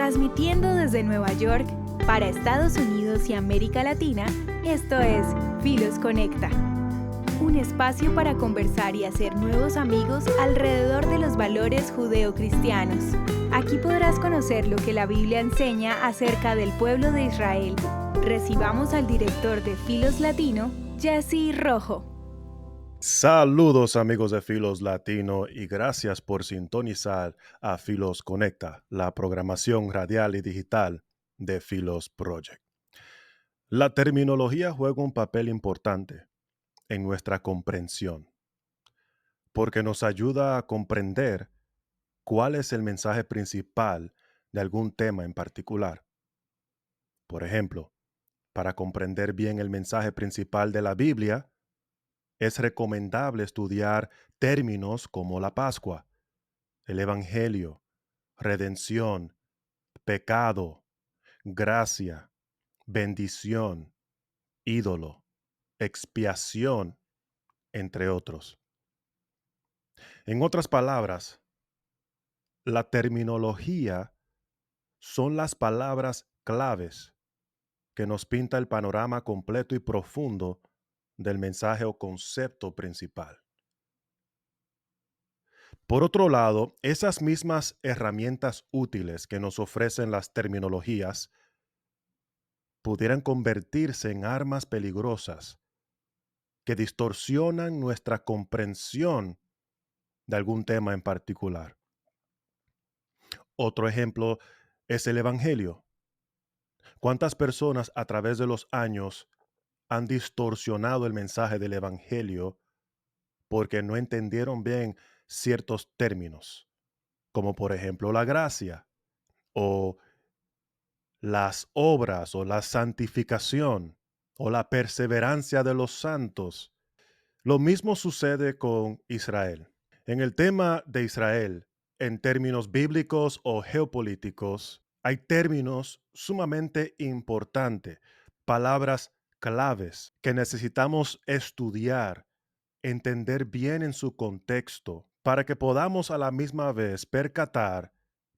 Transmitiendo desde Nueva York para Estados Unidos y América Latina, esto es Filos Conecta. Un espacio para conversar y hacer nuevos amigos alrededor de los valores judeocristianos. Aquí podrás conocer lo que la Biblia enseña acerca del pueblo de Israel. Recibamos al director de Filos Latino, Jesse Rojo. Saludos amigos de Filos Latino y gracias por sintonizar a Filos Conecta, la programación radial y digital de Filos Project. La terminología juega un papel importante en nuestra comprensión porque nos ayuda a comprender cuál es el mensaje principal de algún tema en particular. Por ejemplo, para comprender bien el mensaje principal de la Biblia, es recomendable estudiar términos como la Pascua, el Evangelio, redención, pecado, gracia, bendición, ídolo, expiación, entre otros. En otras palabras, la terminología son las palabras claves que nos pinta el panorama completo y profundo del mensaje o concepto principal. Por otro lado, esas mismas herramientas útiles que nos ofrecen las terminologías pudieran convertirse en armas peligrosas que distorsionan nuestra comprensión de algún tema en particular. Otro ejemplo es el Evangelio. ¿Cuántas personas a través de los años han distorsionado el mensaje del Evangelio porque no entendieron bien ciertos términos, como por ejemplo la gracia o las obras o la santificación o la perseverancia de los santos? Lo mismo sucede con Israel. En el tema de Israel, en términos bíblicos o geopolíticos, hay términos sumamente importantes, palabras claves que necesitamos estudiar, entender bien en su contexto, para que podamos a la misma vez percatar,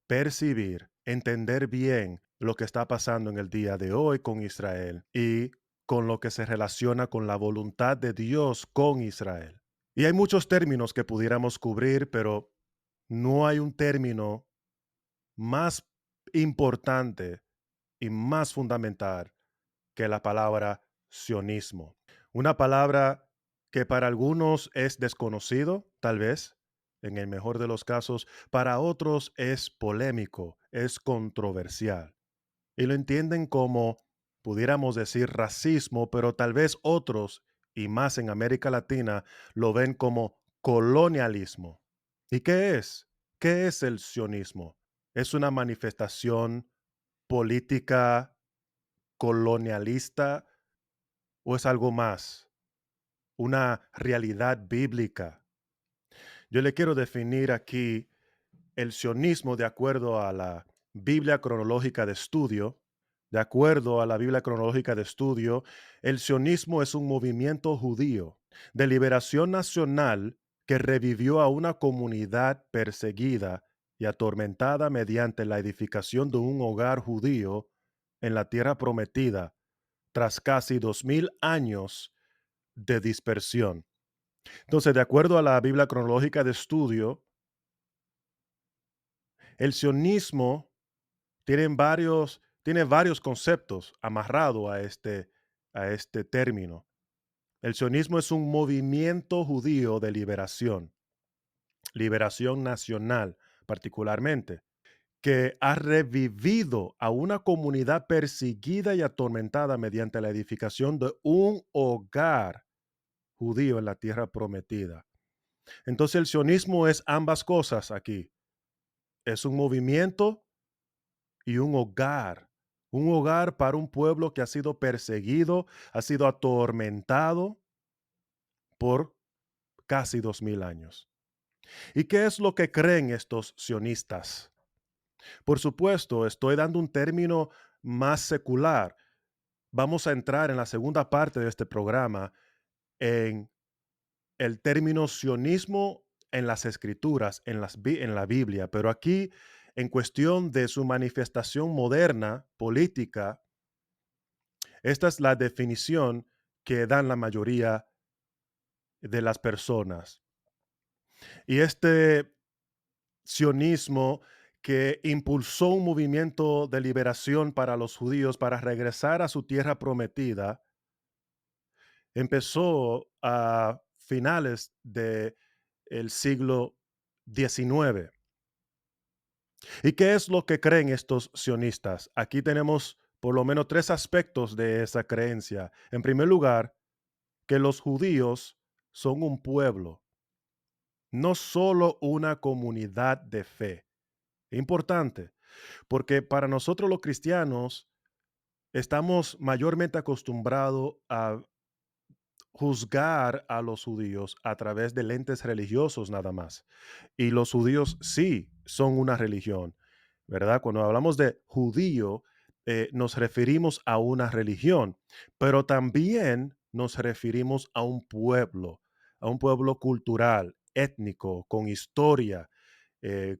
percibir, entender bien lo que está pasando en el día de hoy con Israel y con lo que se relaciona con la voluntad de Dios con Israel. Y hay muchos términos que pudiéramos cubrir, pero no hay un término más importante y más fundamental que la palabra sionismo. Una palabra que para algunos es desconocido, tal vez, en el mejor de los casos, para otros es polémico, es controversial. Y lo entienden como, pudiéramos decir, racismo, pero tal vez otros, y más en América Latina, lo ven como colonialismo. ¿Y qué es? ¿Qué es el sionismo? ¿Es una manifestación política colonialista o es algo más? ¿Una realidad bíblica? Yo le quiero definir aquí el sionismo de acuerdo a la Biblia cronológica de estudio. De acuerdo a la Biblia cronológica de estudio, el sionismo es un movimiento judío de liberación nacional que revivió a una comunidad perseguida y atormentada mediante la edificación de un hogar judío en la tierra prometida tras casi 2000 años de dispersión. Entonces, de acuerdo a la Biblia cronológica de estudio, el sionismo tiene varios conceptos amarrados a este término. El sionismo es un movimiento judío de liberación, liberación nacional particularmente, que ha revivido a una comunidad perseguida y atormentada mediante la edificación de un hogar judío en la tierra prometida. Entonces el sionismo es ambas cosas aquí. Es un movimiento y un hogar para un pueblo que ha sido perseguido, ha sido atormentado por casi 2000 años. ¿Y qué es lo que creen estos sionistas? Por supuesto, estoy dando un término más secular. Vamos a entrar en la segunda parte de este programa en el término sionismo en las escrituras, en la Biblia, pero aquí en cuestión de su manifestación moderna, política, esta es la definición que dan la mayoría de las personas. Y este sionismo que impulsó un movimiento de liberación para los judíos para regresar a su tierra prometida, empezó a finales del siglo XIX. ¿Y qué es lo que creen estos sionistas? Aquí tenemos por lo menos tres aspectos de esa creencia. En primer lugar, que los judíos son un pueblo, no solo una comunidad de fe. Importante, porque para nosotros los cristianos estamos mayormente acostumbrados a juzgar a los judíos a través de lentes religiosos nada más. Y los judíos sí son una religión, ¿verdad? Cuando hablamos de judío, nos referimos a una religión, pero también nos referimos a un pueblo cultural, étnico, con historia,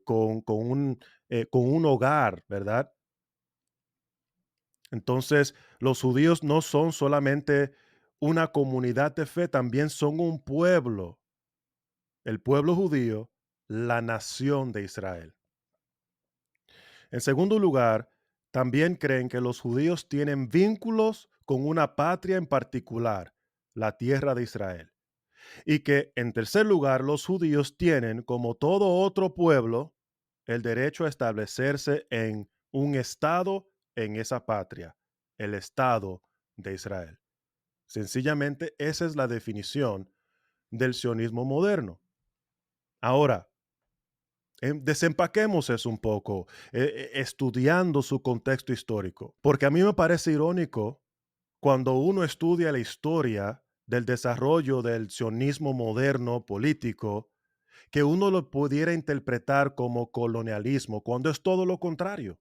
con un hogar, ¿verdad? Entonces, los judíos no son solamente una comunidad de fe, también son un pueblo, el pueblo judío, la nación de Israel. En segundo lugar, también creen que los judíos tienen vínculos con una patria en particular, la tierra de Israel. Y que, en tercer lugar, los judíos tienen, como todo otro pueblo, el derecho a establecerse en un estado en esa patria, el Estado de Israel. Sencillamente, esa es la definición del sionismo moderno. Ahora, desempaquemos eso un poco, estudiando su contexto histórico, porque a mí me parece irónico cuando uno estudia la historia del desarrollo del sionismo moderno político, que uno lo pudiera interpretar como colonialismo, cuando es todo lo contrario.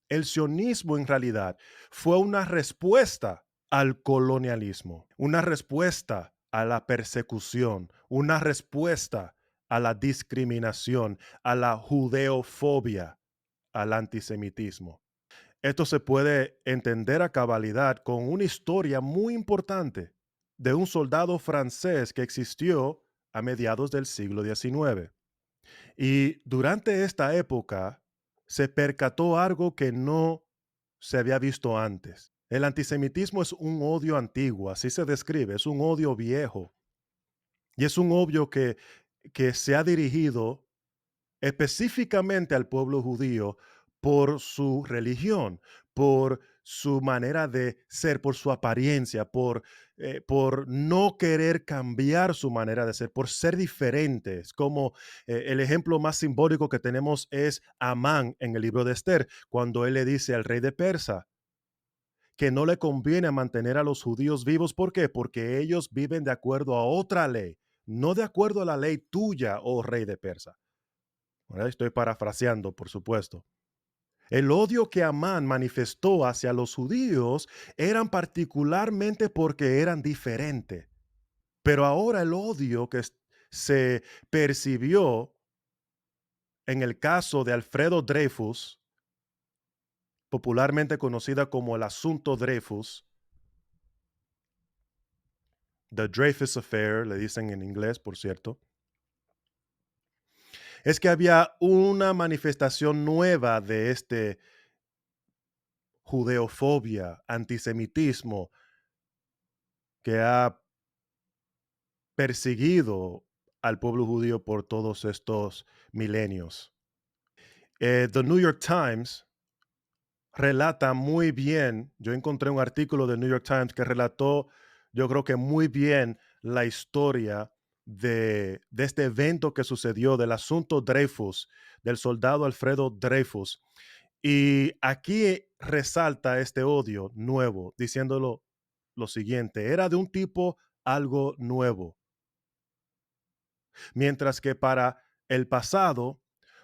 El sionismo en realidad fue una respuesta al colonialismo, una respuesta a la persecución, una respuesta a la discriminación, a la judeofobia, al antisemitismo. Esto se puede entender a cabalidad con una historia muy importante de un soldado francés que existió a mediados del siglo XIX. Y durante esta época se percató algo que no se había visto antes. El antisemitismo es un odio antiguo, así se describe, es un odio viejo. Y es un odio que se ha dirigido específicamente al pueblo judío por su religión, por su manera de ser, por su apariencia, por no querer cambiar su manera de ser, por ser diferentes. Como el ejemplo más simbólico que tenemos es Amán en el libro de Esther, cuando él le dice al rey de Persa que no le conviene mantener a los judíos vivos. ¿Por qué? Porque ellos viven de acuerdo a otra ley, no de acuerdo a la ley tuya, oh rey de Persa. ¿Verdad? Estoy parafraseando, por supuesto. El odio que Amán manifestó hacia los judíos eran particularmente porque eran diferentes. Pero ahora el odio que se percibió en el caso de Alfredo Dreyfus, popularmente conocida como el asunto Dreyfus, The Dreyfus Affair, le dicen en inglés, por cierto, es que había una manifestación nueva de este judeofobia, antisemitismo, que ha perseguido al pueblo judío por todos estos milenios. The New York Times relata muy bien, yo encontré un artículo del New York Times que relató, yo creo que muy bien la historia de este evento que sucedió, del asunto Dreyfus, del soldado Alfredo Dreyfus. Y aquí resalta este odio nuevo, diciéndolo lo siguiente, era de un tipo algo nuevo. Mientras que para el pasado,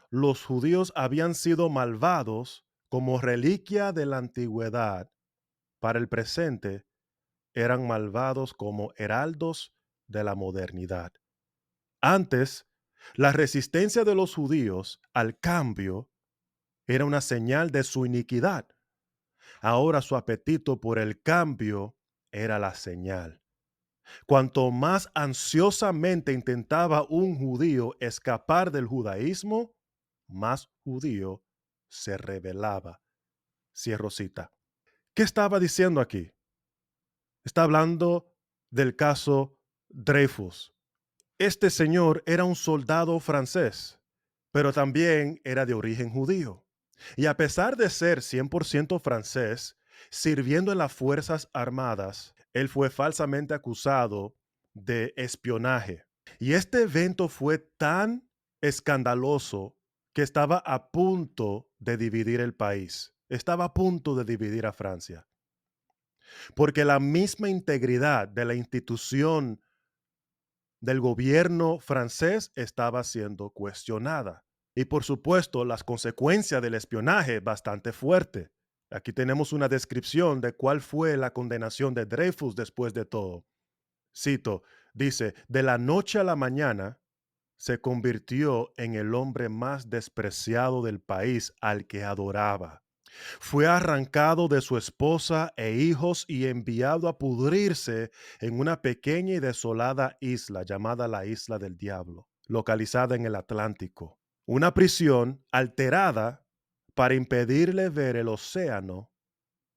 los judíos habían sido malvados como reliquia de la antigüedad, para el presente eran malvados como heraldos de la modernidad. Antes, la resistencia de los judíos al cambio era una señal de su iniquidad. Ahora su apetito por el cambio era la señal. Cuanto más ansiosamente intentaba un judío escapar del judaísmo, más judío se rebelaba. Cierro cita. ¿Qué estaba diciendo aquí? Está hablando del caso Dreyfus. Este señor era un soldado francés, pero también era de origen judío. Y a pesar de ser 100% francés, sirviendo en las Fuerzas Armadas, él fue falsamente acusado de espionaje. Y este evento fue tan escandaloso que estaba a punto de dividir el país. Estaba a punto de dividir a Francia, porque la misma integridad de la institución del gobierno francés estaba siendo cuestionada. Y por supuesto, las consecuencias del espionaje bastante fuerte. Aquí tenemos una descripción de cuál fue la condenación de Dreyfus después de todo. Cito, dice, de la noche a la mañana se convirtió en el hombre más despreciado del país al que adoraba. Fue arrancado de su esposa e hijos y enviado a pudrirse en una pequeña y desolada isla llamada la Isla del Diablo, localizada en el Atlántico. Una prisión alterada para impedirle ver el océano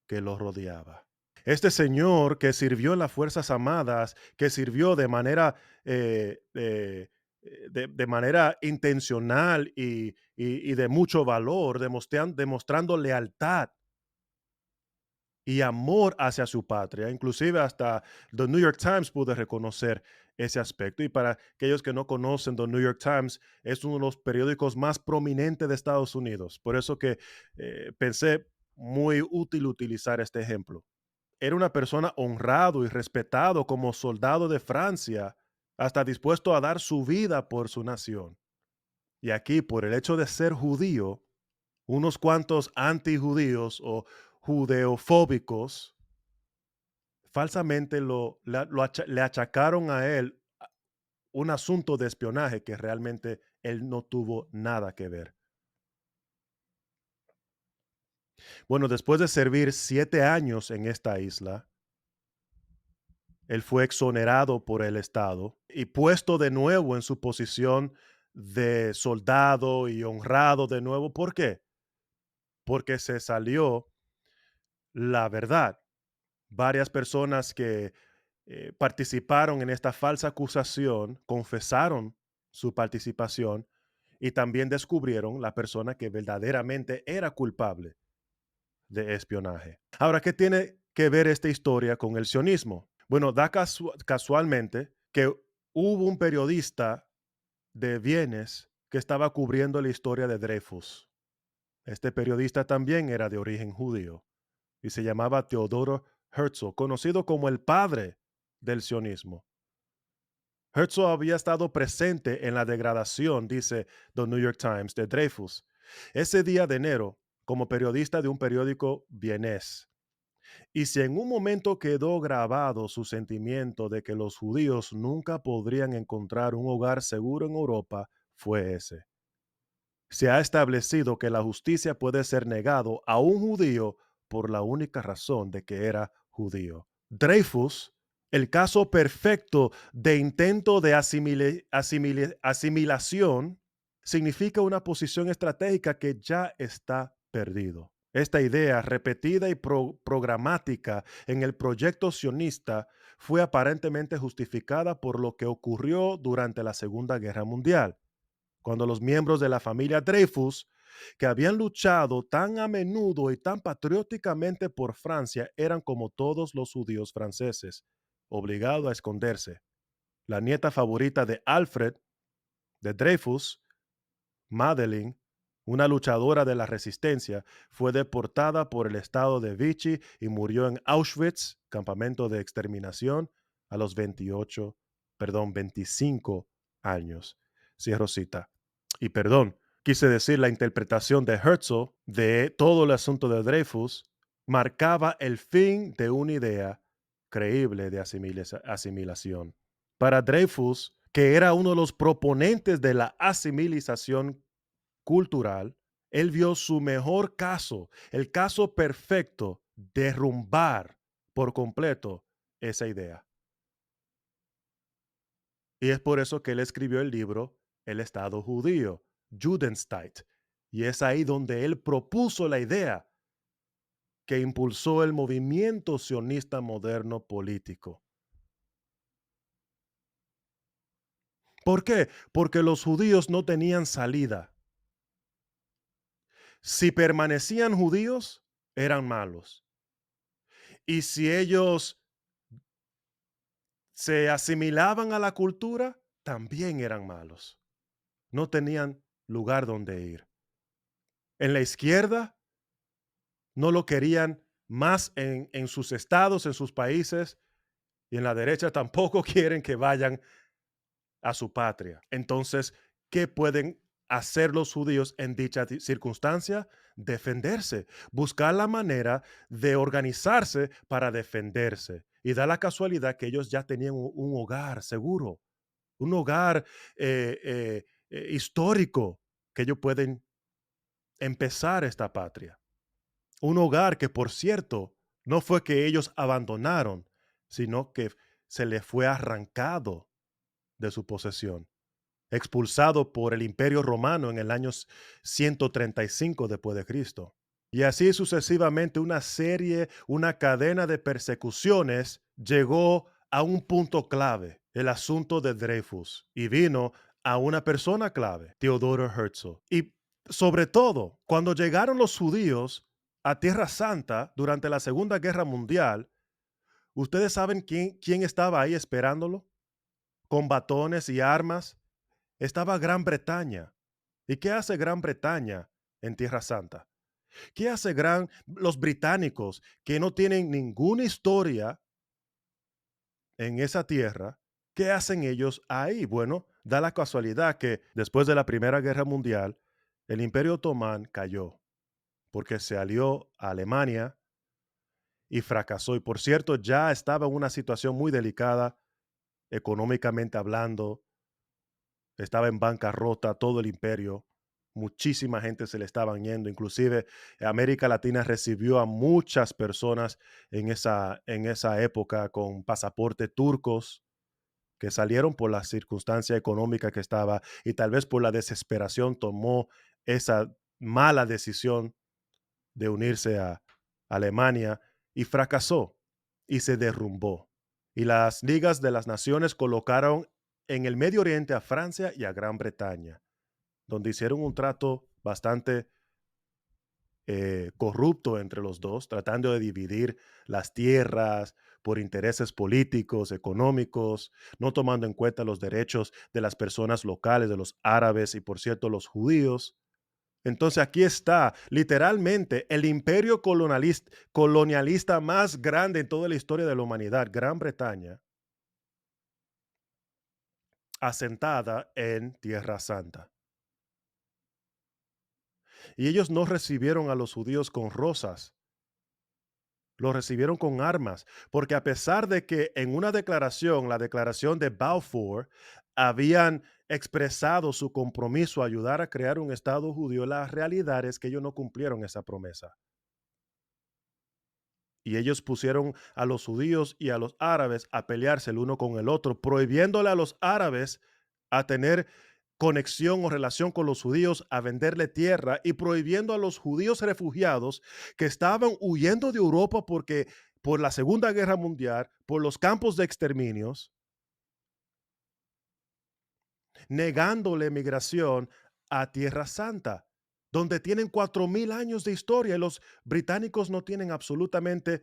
que lo rodeaba. Este señor que sirvió en las Fuerzas Armadas, que sirvió eh, eh, de manera intencional y de mucho valor, demostrando lealtad y amor hacia su patria. Inclusive hasta The New York Times pudo reconocer ese aspecto. Y para aquellos que no conocen, The New York Times es uno de los periódicos más prominentes de Estados Unidos. Por eso que pensé muy útil utilizar este ejemplo. Era una persona honrado y respetado como soldado de Francia, hasta dispuesto a dar su vida por su nación. Y aquí, por el hecho de ser judío, unos cuantos antijudíos o judeofóbicos falsamente le achacaron a él un asunto de espionaje que realmente él no tuvo nada que ver. Bueno, después de servir 7 años en esta isla, él fue exonerado por el Estado y puesto de nuevo en su posición de soldado y honrado de nuevo. ¿Por qué? Porque se salió la verdad. Varias personas que participaron en esta falsa acusación confesaron su participación y también descubrieron la persona que verdaderamente era culpable de espionaje. Ahora, ¿qué tiene que ver esta historia con el sionismo? Bueno, da casualmente que hubo un periodista de bienes que estaba cubriendo la historia de Dreyfus. Este periodista también era de origen judío y se llamaba Teodoro Herzl, conocido como el padre del sionismo. Herzl había estado presente en la degradación, dice The New York Times, de Dreyfus, ese día de enero, como periodista de un periódico vienés. Y si en un momento quedó grabado su sentimiento de que los judíos nunca podrían encontrar un hogar seguro en Europa, fue ese. Se ha establecido que la justicia puede ser negado a un judío por la única razón de que era judío. Dreyfus, el caso perfecto de intento de asimilación, significa una posición estratégica que ya está perdido. Esta idea repetida y programática en el proyecto sionista fue aparentemente justificada por lo que ocurrió durante la Segunda Guerra Mundial, cuando los miembros de la familia Dreyfus, que habían luchado tan a menudo y tan patrióticamente por Francia, eran como todos los judíos franceses, obligados a esconderse. La nieta favorita de Alfred, de Dreyfus, Madeleine, una luchadora de la resistencia, fue deportada por el estado de Vichy y murió en Auschwitz, campamento de exterminación, a los 25 años. Cierro cita. Y perdón, quise decir la interpretación de Herzl de todo el asunto de Dreyfus marcaba el fin de una idea creíble de asimilación. Para Dreyfus, que era uno de los proponentes de la asimilización cultural, Él vio su mejor caso, el caso perfecto, derrumbar por completo esa idea. Y es por eso que él escribió el libro El Estado Judío, Judenstaat. Y es ahí donde él propuso la idea que impulsó el movimiento sionista moderno político. ¿Por qué? Porque los judíos no tenían salida. Si permanecían judíos, eran malos. Y si ellos se asimilaban a la cultura, también eran malos. No tenían lugar donde ir. En la izquierda no lo querían más en sus estados, en sus países, y en la derecha tampoco quieren que vayan a su patria. Entonces, ¿qué pueden hacer los judíos en dicha circunstancia? Defenderse, buscar la manera de organizarse para defenderse. Y da la casualidad que ellos ya tenían un hogar seguro, un hogar histórico que ellos pueden empezar esta patria. Un hogar que, por cierto, no fue que ellos abandonaron, sino que se les fue arrancado de su posesión, expulsado por el Imperio Romano en el año 135 después de Cristo. Y así sucesivamente una cadena de persecuciones llegó a un punto clave, el asunto de Dreyfus, y vino a una persona clave, Theodor Herzl. Y sobre todo, cuando llegaron los judíos a Tierra Santa durante la Segunda Guerra Mundial, ¿ustedes saben quién estaba ahí esperándolo? Con batones y armas. Estaba Gran Bretaña. ¿Y qué hace Gran Bretaña en Tierra Santa? ¿Qué hace los británicos que no tienen ninguna historia en esa tierra? ¿Qué hacen ellos ahí? Bueno, da la casualidad que después de la Primera Guerra Mundial, el Imperio Otomán cayó porque se alió a Alemania y fracasó. Y por cierto, ya estaba en una situación muy delicada económicamente hablando. Estaba en bancarrota todo el imperio. Muchísima gente se le estaban yendo. Inclusive América Latina recibió a muchas personas en esa época con pasaporte turcos que salieron por la circunstancia económica que estaba y tal vez por la desesperación tomó esa mala decisión de unirse a Alemania y fracasó y se derrumbó. Y las ligas de las naciones colocaron en el Medio Oriente a Francia y a Gran Bretaña, donde hicieron un trato bastante corrupto entre los dos, tratando de dividir las tierras por intereses políticos, económicos, no tomando en cuenta los derechos de las personas locales, de los árabes y, por cierto, los judíos. Entonces aquí está literalmente el imperio colonialista más grande en toda la historia de la humanidad, Gran Bretaña, asentada en Tierra Santa. Y ellos no recibieron a los judíos con rosas, los recibieron con armas, porque a pesar de que en una declaración, la declaración de Balfour, habían expresado su compromiso a ayudar a crear un Estado judío, la realidad es que ellos no cumplieron esa promesa. Y ellos pusieron a los judíos y a los árabes a pelearse el uno con el otro, prohibiéndole a los árabes a tener conexión o relación con los judíos, a venderle tierra y prohibiendo a los judíos refugiados que estaban huyendo de Europa porque por la Segunda Guerra Mundial, por los campos de exterminios, negándole migración a Tierra Santa, donde tienen 4.000 años de historia y los británicos no tienen absolutamente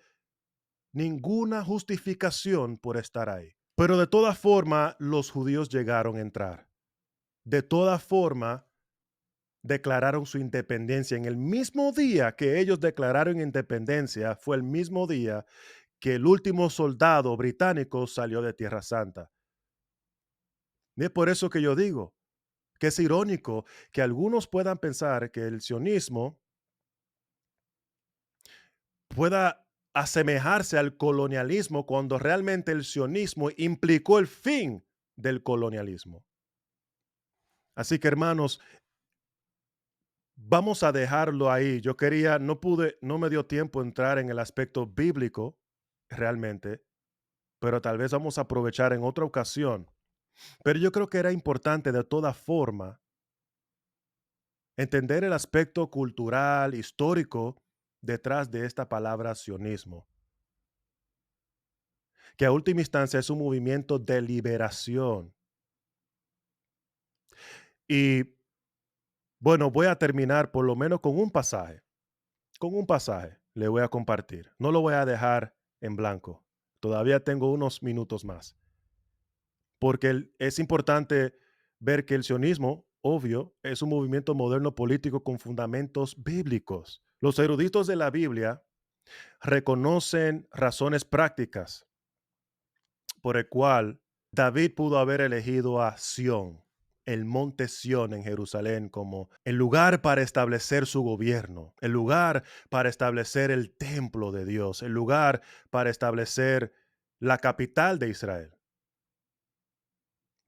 ninguna justificación por estar ahí. Pero de toda forma, los judíos llegaron a entrar. De toda forma, declararon su independencia. En el mismo día que ellos declararon independencia, fue el mismo día que el último soldado británico salió de Tierra Santa. Y es por eso que yo digo que es irónico que algunos puedan pensar que el sionismo pueda asemejarse al colonialismo cuando realmente el sionismo implicó el fin del colonialismo. Así que hermanos, vamos a dejarlo ahí. No me dio tiempo entrar en el aspecto bíblico realmente, pero tal vez vamos a aprovechar en otra ocasión. Pero yo creo que era importante de toda forma entender el aspecto cultural, histórico detrás de esta palabra sionismo, que a última instancia es un movimiento de liberación. Y bueno, voy a terminar por lo menos con un pasaje le voy a compartir. No lo voy a dejar en blanco. Todavía tengo unos minutos más, porque es importante ver que el sionismo, obvio, es un movimiento moderno político con fundamentos bíblicos. Los eruditos de la Biblia reconocen razones prácticas por el cual David pudo haber elegido a Sión, el monte Sión en Jerusalén, como el lugar para establecer su gobierno, el lugar para establecer el templo de Dios, el lugar para establecer la capital de Israel.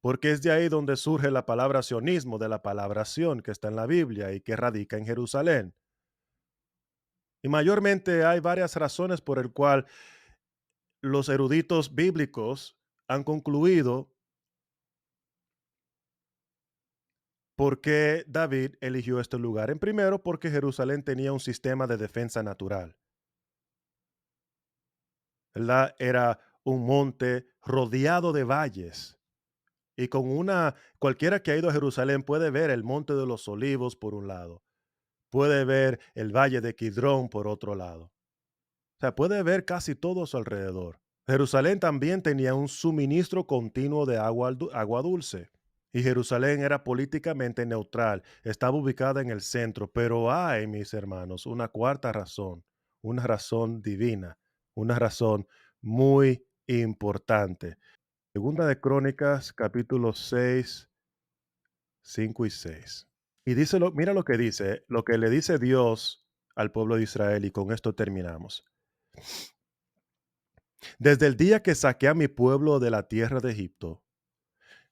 Porque es de ahí donde surge la palabra sionismo, de la palabra Sión, que está en la Biblia y que radica en Jerusalén. Y mayormente hay varias razones por el cual los eruditos bíblicos han concluido por qué David eligió este lugar. En primero, porque Jerusalén tenía un sistema de defensa natural, ¿verdad? Era un monte rodeado de valles. Y cualquiera que ha ido a Jerusalén puede ver el monte de los olivos por un lado, puede ver el valle de Kidrón por otro lado. O sea, puede ver casi todo a su alrededor. Jerusalén también tenía un suministro continuo de agua dulce. Y Jerusalén era políticamente neutral, estaba ubicada en el centro, pero hay, mis hermanos, una cuarta razón, una razón divina, una razón muy importante. Segunda de Crónicas, capítulo 6, 5 y 6. Y mira lo que dice, lo que le dice Dios al pueblo de Israel, y con esto terminamos. Desde el día que saqué a mi pueblo de la tierra de Egipto,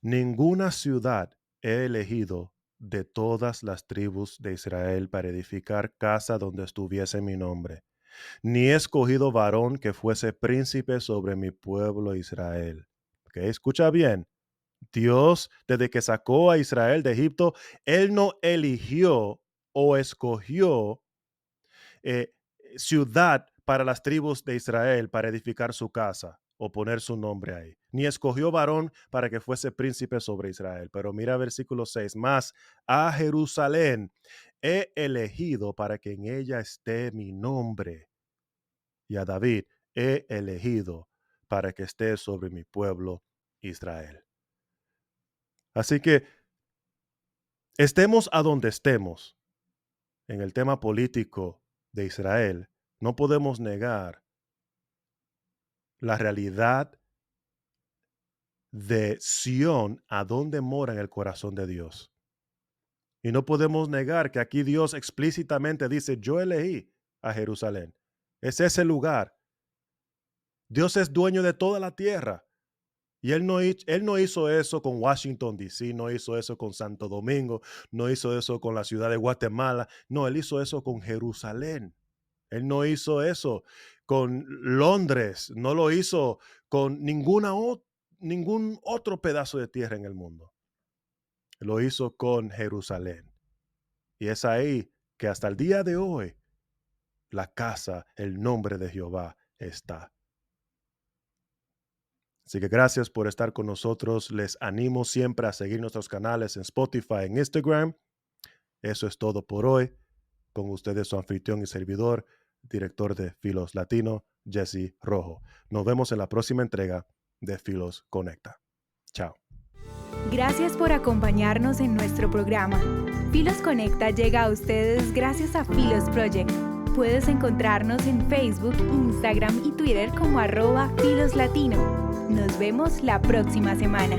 ninguna ciudad he elegido de todas las tribus de Israel para edificar casa donde estuviese mi nombre, ni he escogido varón que fuese príncipe sobre mi pueblo Israel. ¿Ok? Escucha bien. Dios, desde que sacó a Israel de Egipto, Él no eligió o escogió eh, ciudad para las tribus de Israel para edificar su casa o poner su nombre ahí, ni escogió varón para que fuese príncipe sobre Israel. Pero mira versículo 6, más a Jerusalén he elegido para que en ella esté mi nombre, y a David he elegido para que esté sobre mi pueblo Israel. Así que estemos a donde estemos en el tema político de Israel, no podemos negar la realidad de Sión, a donde mora en el corazón de Dios. Y no podemos negar que aquí Dios explícitamente dice, yo elegí a Jerusalén. Es ese lugar. Dios es dueño de toda la tierra. Y él no hizo eso con Washington, D.C., no hizo eso con Santo Domingo, no hizo eso con la ciudad de Guatemala. No, él hizo eso con Jerusalén. Él no hizo eso con Londres, no lo hizo con ningún otro pedazo de tierra en el mundo. Lo hizo con Jerusalén. Y es ahí que hasta el día de hoy la casa, el nombre de Jehová está. Así que gracias por estar con nosotros. Les animo siempre a seguir nuestros canales en Spotify, en Instagram. Eso es todo por hoy. Con ustedes su anfitrión y servidor, director de Filos Latino, Jesse Rojo. Nos vemos en la próxima entrega de Filos Conecta. Chao. Gracias por acompañarnos en nuestro programa. Filos Conecta llega a ustedes gracias a Filos Project. Puedes encontrarnos en Facebook, Instagram y Twitter como @FilosLatino. Nos vemos la próxima semana.